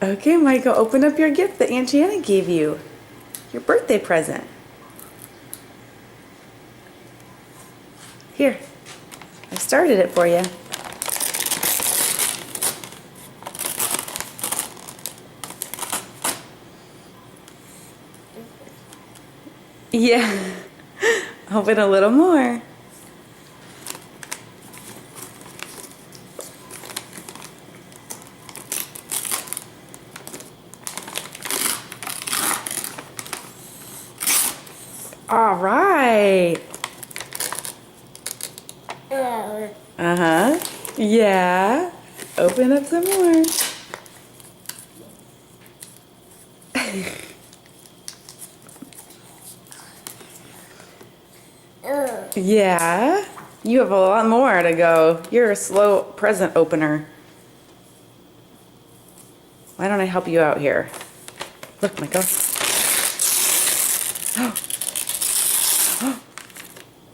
Okay, Michael, open up your gift that Aunt Janet gave you. Your birthday present. Here, I started it for you. Yeah, open a little more. All right. Uh-huh. Yeah. Open up some more. Yeah. You have a lot more to go. You're a slow present opener. Why don't I help you out here? Look, Michael.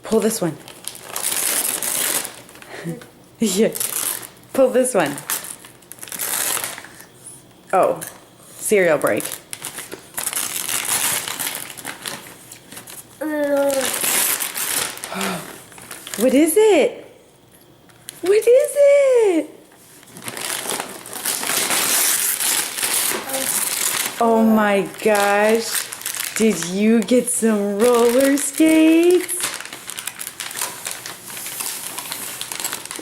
Pull this one. Yeah. Pull this one. Oh, cereal break. What is it? What is it? Oh my gosh. Did you get some roller skates?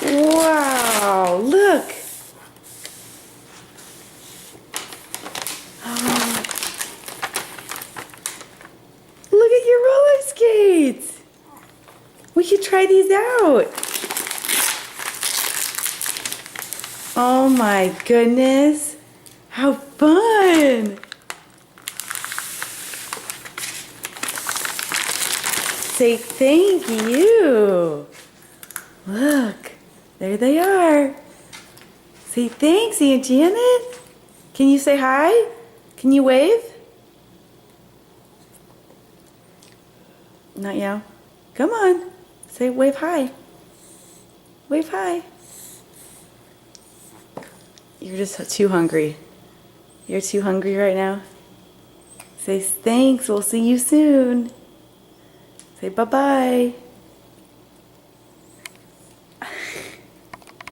Wow, look. Look at your roller skates. We could try these out. Oh my goodness. How fun. Say thank you. Look, there they are. Say thanks, Aunt Janet. Can you say hi? Can you wave? Not you. Come on. Say wave hi. Wave hi. You're just too hungry. You're too hungry right now. Say thanks. We'll see you soon. Say bye-bye.